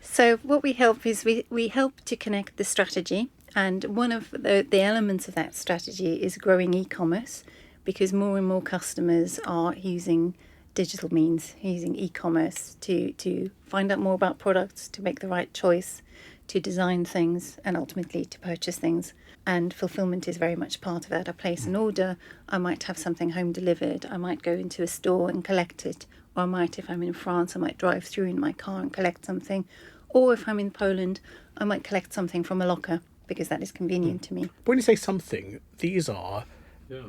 So what we help is we help to connect the strategy, and one of the elements of that strategy is growing e-commerce, because more and more customers are using digital means, using e-commerce to find out more about products, to make the right choice, to design things, and ultimately to purchase things. And fulfillment is very much part of that. I place an order, I might have something home delivered, I might go into a store and collect it, or I might, if I'm in France, I might drive through in my car and collect something, or if I'm in Poland, I might collect something from a locker, because that is convenient to me. When you say something, these are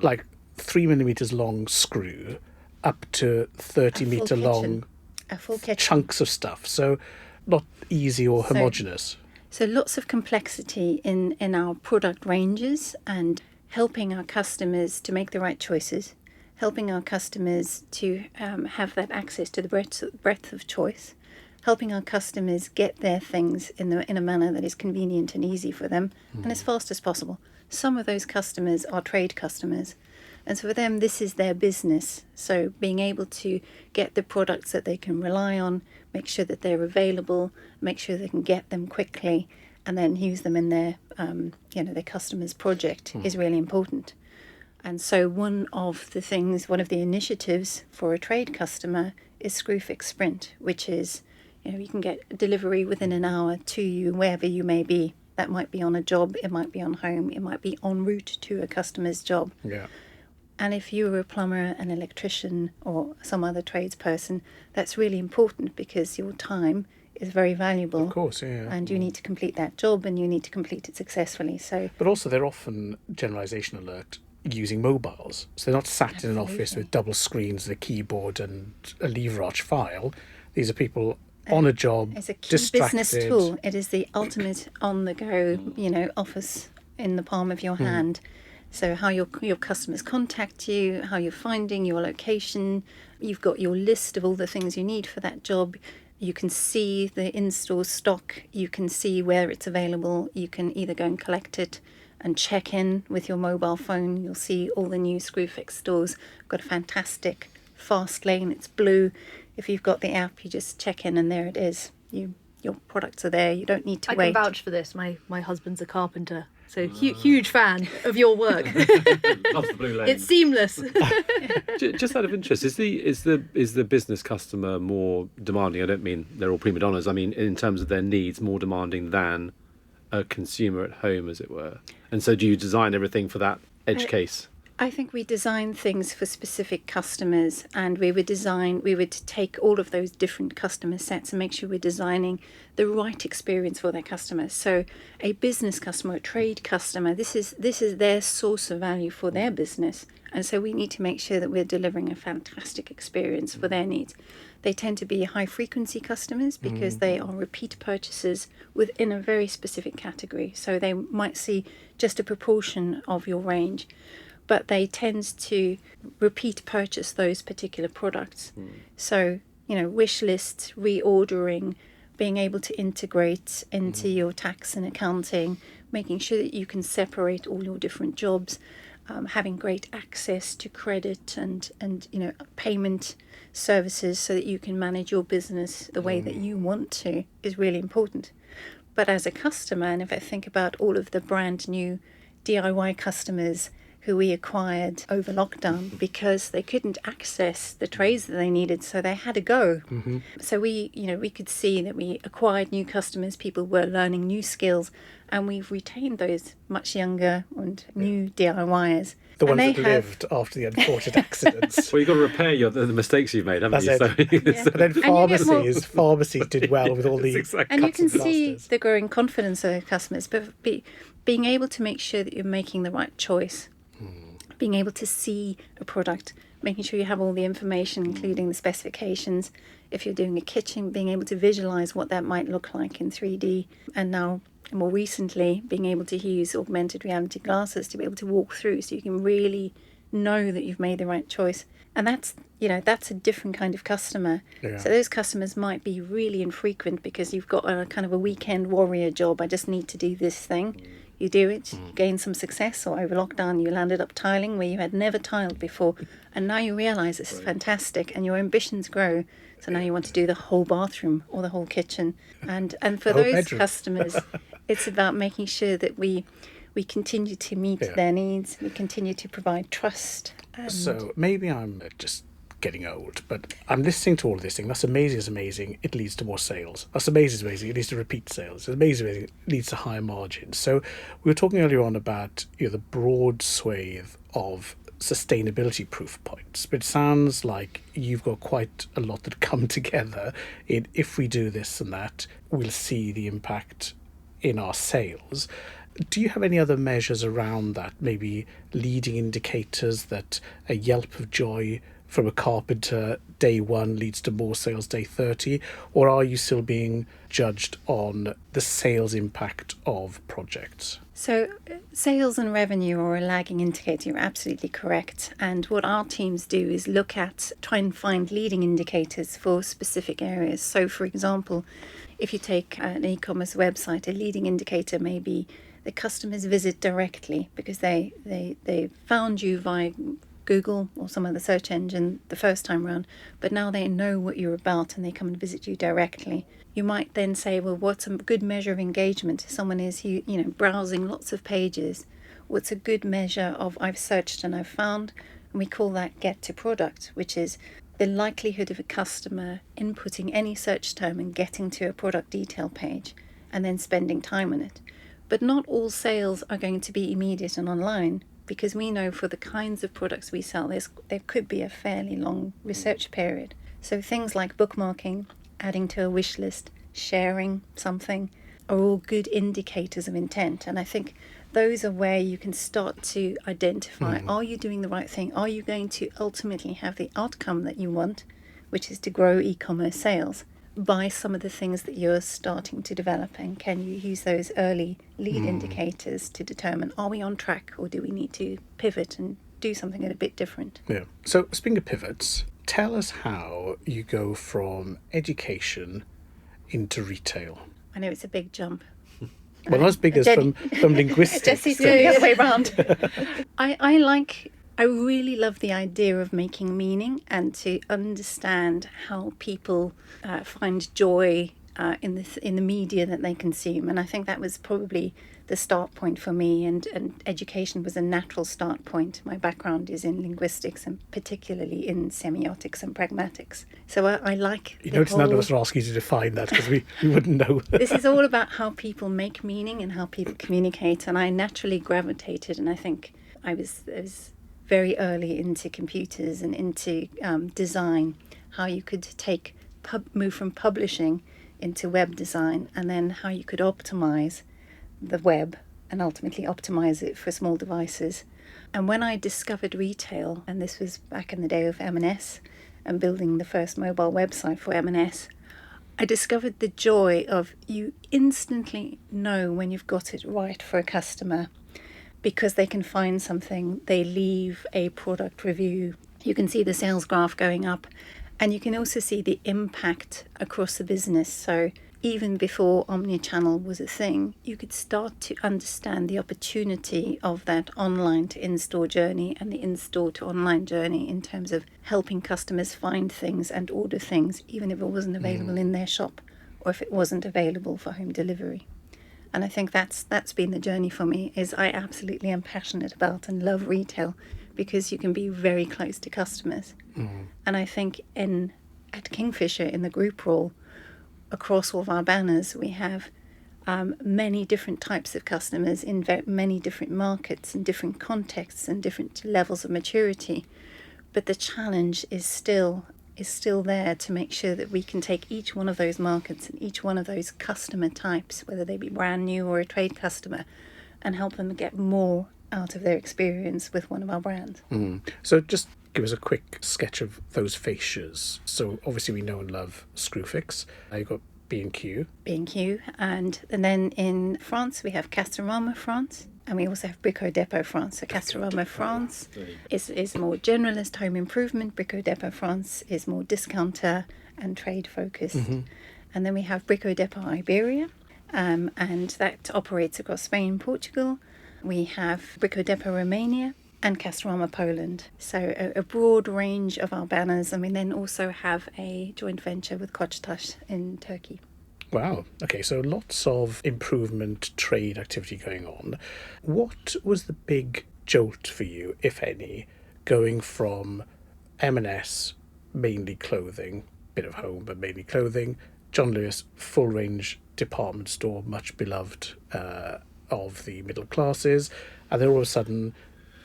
like 3 millimeters long screw up to 30 meter long A full kitchen. chunks of stuff. So not easy or homogeneous. So lots of complexity in our product ranges, and helping our customers to make the right choices, helping our customers to have that access to the breadth of choice, helping our customers get their things in a manner that is convenient and easy for them and as fast as possible. Some of those customers are trade customers, and so for them this is their business. So being able to get the products that they can rely on, make sure that they're available, make sure they can get them quickly, and then use them in their their customer's project is really important. And so one of the initiatives for a trade customer is Screwfix Sprint, which is, you can get delivery within an hour to you wherever you may be. That might be on a job, it might be on home, it might be en route to a customer's job. Yeah. And if you're a plumber, an electrician, or some other tradesperson, that's really important, because your time is very valuable. Of course, yeah. And you need to complete that job, and you need to complete it successfully. So, But also they're often, generalisation alert, using mobiles. So they're not sat in an office Absolutely. with double screens and a keyboard and a lever arch file. These are people on a job, it's a key distracted. business tool. It is the ultimate on-the-go, office in the palm of your hand. So how your customers contact you, how you're finding your location, you've got your list of all the things you need for that job. You can see the in-store stock, you can see where it's available, you can either go and collect it and check in with your mobile phone. You'll see all the new Screwfix stores. Got a fantastic fast lane, it's blue. If you've got the app, you just check in and there it is. Your products are there, you don't need to I wait. can vouch for this. My husband's a carpenter, so huge fan of your work. Loves the blue lane. It's seamless. Just out of interest, is the business customer more demanding? I don't mean they're all prima donnas. I mean in terms of their needs, more demanding than a consumer at home, as it were. And so, do you design everything for that edge case? I think we design things for specific customers, and we would take all of those different customer sets and make sure we're designing the right experience for their customers. So a business customer, a trade customer, this is their source of value for their business. And so we need to make sure that we're delivering a fantastic experience for their needs. They tend to be high frequency customers because they are repeat purchasers within a very specific category. So they might see just a proportion of your range, but they tend to repeat purchase those particular products. So, wish lists, reordering, being able to integrate into your tax and accounting, making sure that you can separate all your different jobs. having great access to credit and payment services so that you can manage your business the way that you want to is really important. But as a customer, and if I think about all of the brand new DIY customers who we acquired over lockdown because they couldn't access the trades that they needed, so they had to go. So we could see that we acquired new customers, people were learning new skills, and we've retained those much younger and new DIYers. The And ones they that have- lived after the unfortunate accidents. Well, you've got to repair the mistakes you've made, haven't That's you? it. So, But then you get more- pharmacies did well with all the Exactly. And you cuts can and see plasters. the growing confidence of the customers, but being able to make sure that you're making the right choice, being able to see a product, making sure you have all the information, including the specifications. If you're doing a kitchen, being able to visualize what that might look like in 3D. And now, more recently, being able to use augmented reality glasses to be able to walk through so you can really know that you've made the right choice. And that's a different kind of customer. Yeah. So those customers might be really infrequent because you've got a kind of a weekend warrior job. I just need to do this thing. You do it, you gain some success, or over lockdown you landed up tiling where you had never tiled before, and now you realise this is fantastic, and your ambitions grow. So now you want to do the whole bathroom or the whole kitchen, and for The whole those bedroom. customers, it's about making sure that we continue to meet their needs, we continue to provide trust. So maybe I'm just getting old, but I'm listening to all of this thing. That's amazing, it's amazing. It leads to more sales. That's amazing, it's amazing. It leads to repeat sales. It's amazing, amazing. It leads to higher margins. So we were talking earlier on about the broad swathe of sustainability proof points, but it sounds like you've got quite a lot that come together in if we do this and that, we'll see the impact in our sales. Do you have any other measures around that, maybe leading indicators that a yelp of joy from a carpenter day 1 leads to more sales day 30, or are you still being judged on the sales impact of projects? So sales and revenue are a lagging indicator, you're absolutely correct. And what our teams do is try and find leading indicators for specific areas. So for example, if you take an e-commerce website, a leading indicator may be the customers visit directly because they found you via Google or some other search engine the first time round, but now they know what you're about and they come and visit you directly. You might then say, well, what's a good measure of engagement? If someone is browsing lots of pages, what's a good measure of I've searched and I've found? And we call that get to product, which is the likelihood of a customer inputting any search term and getting to a product detail page and then spending time on it. But not all sales are going to be immediate and online, because we know for the kinds of products we sell, there could be a fairly long research period. So things like bookmarking, adding to a wish list, sharing something are all good indicators of intent. And I think those are where you can start to identify, are you doing the right thing? Are you going to ultimately have the outcome that you want, which is to grow e-commerce sales, by some of the things that you're starting to develop? And can you use those early lead indicators to determine, are we on track, or do we need to pivot and do something a bit different? Yeah. So speaking of pivots, tell us how you go from education into retail. I know it's a big jump. Well, not as big as from linguistics. Jessi's going the other way around. I really love the idea of making meaning and to understand how people find joy in the media that they consume. And I think that was probably the start point for me, and education was a natural start point. My background is in linguistics and particularly in semiotics and pragmatics. So I like You notice none of us are asking you to define that because we wouldn't know. This is all about how people make meaning and how people communicate, and I naturally gravitated, and I think I was very early into computers and into design, how you could move from publishing into web design, and then how you could optimize the web and ultimately optimize it for small devices. And when I discovered retail, and this was back in the day of M&S and building the first mobile website for M&S, I discovered the joy of you instantly know when you've got it right for a customer, because they can find something, they leave a product review, you can see the sales graph going up, and you can also see the impact across the business. So even before omnichannel was a thing, you could start to understand the opportunity of that online to in-store journey and the in-store to online journey in terms of helping customers find things and order things, even if it wasn't available in their shop or if it wasn't available for home delivery. And I think that's been the journey for me, is I absolutely am passionate about and love retail because you can be very close to customers. And I think at Kingfisher, in the group role, across all of our banners, we have many different types of customers in many different markets and different contexts and different levels of maturity. But the challenge is still there to make sure that we can take each one of those markets and each one of those customer types, whether they be brand new or a trade customer, and help them get more out of their experience with one of our brands. So just give us a quick sketch of those fascias. So obviously we know and love Screwfix. You've got B&Q. B&Q. And then in France, we have Castorama France. And we also have Brico Dépôt France. So Castorama France is more generalist home improvement. Brico Dépôt France is more discounter and trade focused. And then we have Brico Dépôt Iberia, and that operates across Spain and Portugal. We have Brico Dépôt Romania and Castorama Poland. So a broad range of our banners. And we then also have a joint venture with Koçtaş in Turkey. Wow. Okay, so lots of improvement trade activity going on. What was the big jolt for you, if any, going from M&S, mainly clothing, bit of home, but mainly clothing, John Lewis, full range department store, much beloved of the middle classes, and then all of a sudden,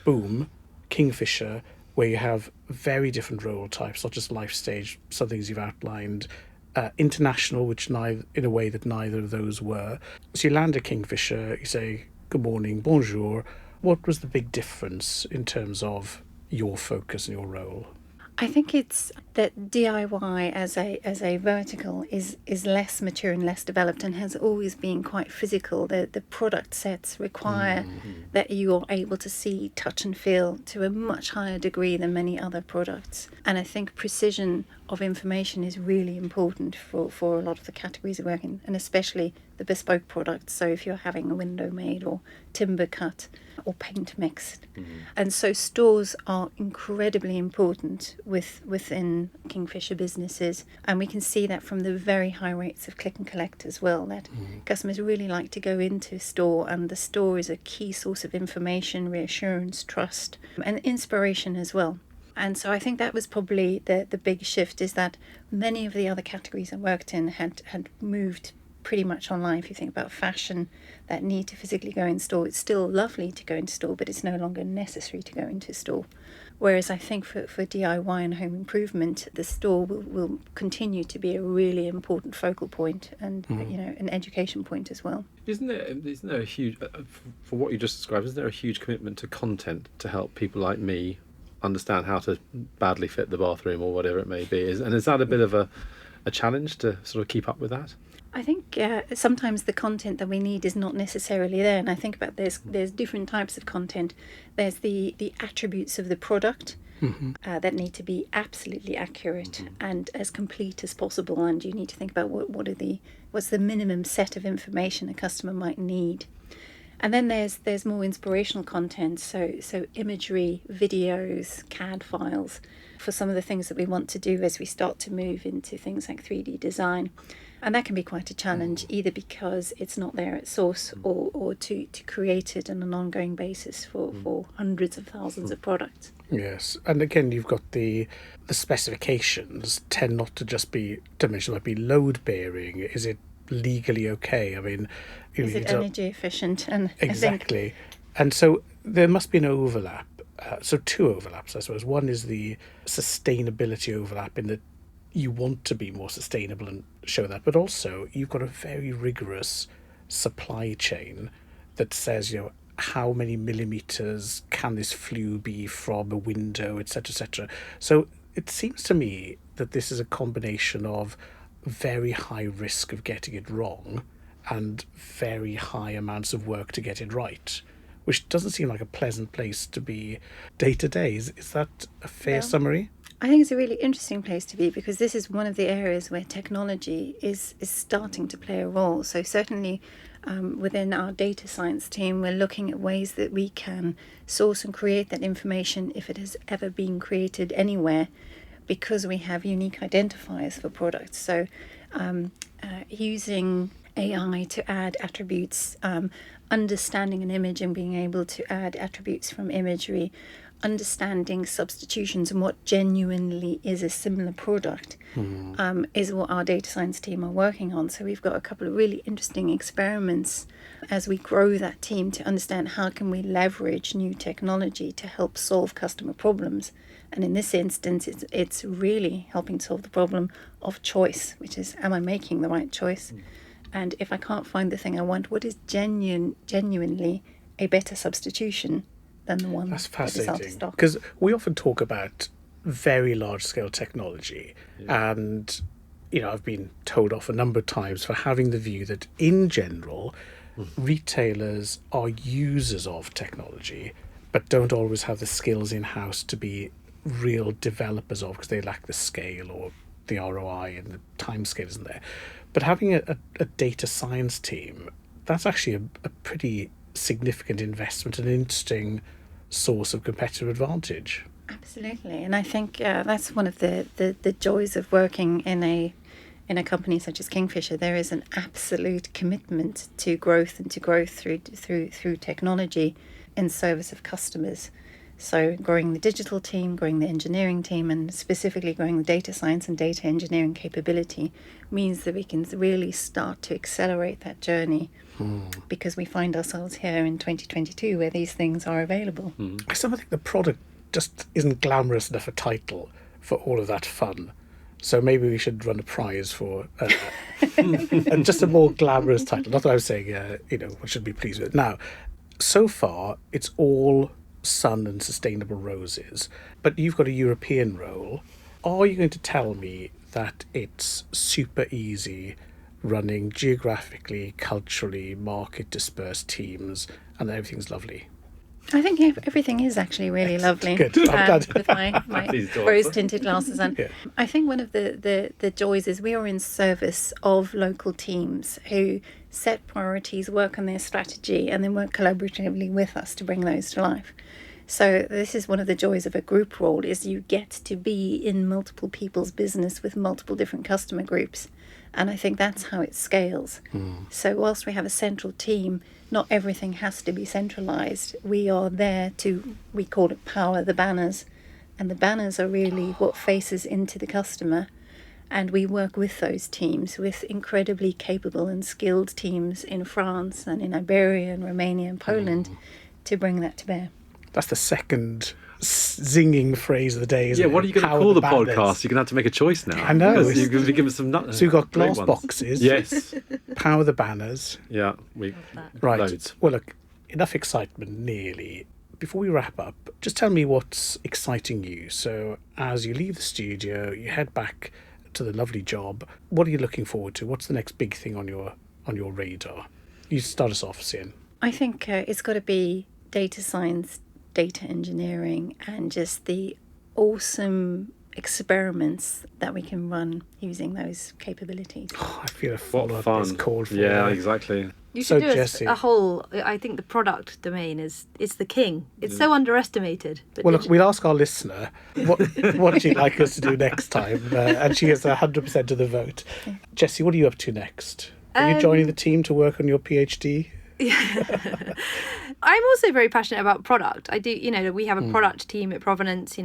boom, Kingfisher, where you have very different role types, not just life stage, some things you've outlined, international, which neither, in a way that neither of those were. So you land at Kingfisher, you say, good morning, bonjour. What was the big difference in terms of your focus and your role? I think it's that DIY as a vertical is less mature and less developed and has always been quite physical. The product sets require that you are able to see, touch and feel to a much higher degree than many other products. And I think precision of information is really important for a lot of the categories we work in, and especially the bespoke products. So if you're having a window made or timber cut or paint mixed. And so stores are incredibly important within Kingfisher businesses, and we can see that from the very high rates of click and collect as well, that customers really like to go into a store, and the store is a key source of information, reassurance, trust, and inspiration as well. And so I think that was probably the big shift, is that many of the other categories I worked in had moved pretty much online. If you think about fashion, that need to physically go in store, it's still lovely to go into store, but it's no longer necessary to go into store. Whereas I think for DIY and home improvement, the store will continue to be a really important focal point and an education point as well. Isn't there a huge, for what you just described, isn't there a huge commitment to content to help people like me understand how to badly fit the bathroom or whatever it may be? And is that a bit of a challenge to sort of keep up with that? I think sometimes the content that we need is not necessarily there, and I think about there's different types of content. There's the attributes of the product that need to be absolutely accurate and as complete as possible, and you need to think about what's the minimum set of information a customer might need. And then there's more inspirational content, so imagery, videos, CAD files for some of the things that we want to do as we start to move into things like 3D design. And that can be quite a challenge, either because it's not there at source or to create it on an ongoing basis for hundreds of thousands of products. Yes, and again, you've got the specifications tend not to just be dimensional, like be load bearing. Is it legally okay? I mean, is it energy efficient? And exactly. And so there must be an overlap. So two overlaps, I suppose. One is the sustainability overlap in that you want to be more sustainable and show that, but also you've got a very rigorous supply chain that says, how many millimeters can this flue be from a window, etc., etc. So it seems to me that this is a combination of very high risk of getting it wrong and very high amounts of work to get it right, which doesn't seem like a pleasant place to be day to day. Is that a fair summary? I think it's a really interesting place to be, because this is one of the areas where technology is starting to play a role. So certainly within our data science team, we're looking at ways that we can source and create that information if it has ever been created anywhere, because we have unique identifiers for products. So using AI to add attributes, understanding an image and being able to add attributes from imagery, understanding substitutions and what genuinely is a similar product is what our data science team are working on. So we've got a couple of really interesting experiments as we grow that team to understand how can we leverage new technology to help solve customer problems. And in this instance, it's really helping solve the problem of choice, which is, am I making the right choice? And if I can't find the thing I want, what is genuinely a better substitution than the one That's that is out of fascinating, stock? because we often talk about very large scale technology, and I've been told off a number of times for having the view that in general retailers are users of technology but don't always have the skills in house to be real developers of, because they lack the scale or the ROI and the time scale isn't there. But having a data science team, that's actually a pretty significant investment, an interesting source of competitive advantage. Absolutely, and I think that's one of the joys of working in a company such as Kingfisher. There is an absolute commitment to growth and to growth through technology in service of customers. So growing the digital team, growing the engineering team, and specifically growing the data science and data engineering capability means that we can really start to accelerate that journey, because we find ourselves here in 2022 where these things are available. I still think the product just isn't glamorous enough a title for all of that fun. So maybe we should run a prize for and just a more glamorous title. Not that I was saying, we should be pleased with it. Now, so far, it's all sun and sustainable roses, but you've got a European role. Are you going to tell me that it's super easy running geographically, culturally, market dispersed teams, and everything's lovely? I think everything is actually really lovely. Good. I'm glad. With my rose-tinted glasses on. Yeah. I think one of the joys is we are in service of local teams who set priorities, work on their strategy, and then work collaboratively with us to bring those to life. So this is one of the joys of a group role, is you get to be in multiple people's business with multiple different customer groups. And I think that's how it scales. So whilst we have a central team, not everything has to be centralized. We are there to, we call it power the banners. And the banners are really what faces into the customer. And we work with those teams, with incredibly capable and skilled teams in France and in Iberia and Romania and Poland to bring that to bear. That's the second zinging phrase of the day, isn't it? What are you going to call the podcast? You're going to have to make a choice now. I know. You're going to give us some nuts. So we've got glass boxes. Yes. Power the banners. Yeah. Right. Loads. Well, look, enough excitement nearly. Before we wrap up, just tell me what's exciting you. So as you leave the studio, you head back to the lovely job. What are you looking forward to? What's the next big thing on your radar? You start us off, Sienne. I think it's got to be data science, data engineering, and just the awesome experiments that we can run using those capabilities. Oh, I feel a What follow-up fun. is called for. Yeah, exactly. You So, should do Jessi. a whole. I think the product domain it's the king. It's so underestimated. But Well, look, we'll ask our listener what she'd like us to do next time, and she gets 100% of the vote. Jessi, what are you up to next? Are you joining the team to work on your PhD? I'm also very passionate about product. I do, we have a product team at Provenance,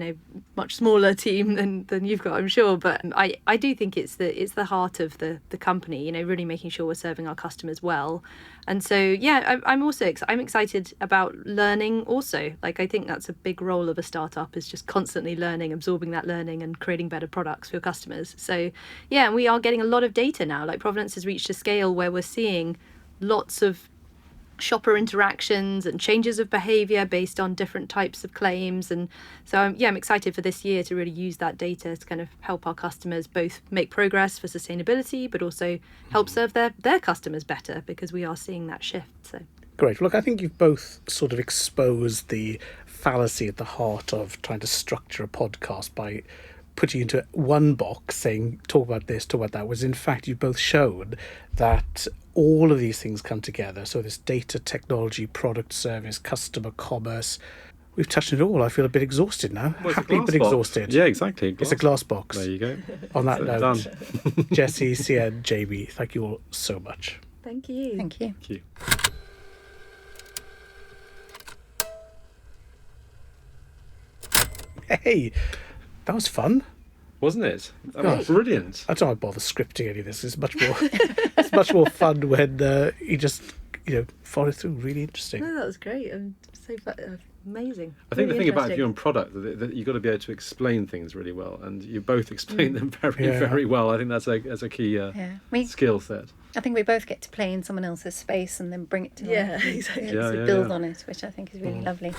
much smaller team than you've got, I'm sure. But I do think it's the heart of the company, really making sure we're serving our customers well. And so, yeah, I'm excited about learning also. Like, I think that's a big role of a startup, is just constantly learning, absorbing that learning and creating better products for your customers. So, yeah, and we are getting a lot of data now. Like, Provenance has reached a scale where we're seeing lots of shopper interactions and changes of behaviour based on different types of claims. And so I'm excited for this year to really use that data to kind of help our customers both make progress for sustainability, but also help serve their customers better, because we are seeing that shift. So Great. Look, I think you've both sort of exposed the fallacy at the heart of trying to structure a podcast by putting you into one box saying, talk about this, talk about that, was in fact you've both shown that all of these things come together. So this data, technology, product, service, customer, commerce. We've touched it all. I feel a bit exhausted now. Well, it's a Happy glass but box. exhausted. Yeah, exactly. It's a glass box. There you go. On that So note, done. Jessi, Sienne, Jamie, thank you all so much. Thank you. Thank you. Thank you. Hey, that was fun. Wasn't it? That God. was brilliant. I don't want to bother scripting any of this. It's much more, it's much more fun when you just, follow through. Really interesting. No, that was great and so amazing. I think the Really thing about interesting. your own product that you've got to be able to explain things really well, and you both explain them very, Yeah. very well. I think that's a key skill set. I think we both get to play in someone else's space and then bring it to Yeah, life. And exactly. Yeah, to yeah, build yeah. on it, which I think is really lovely.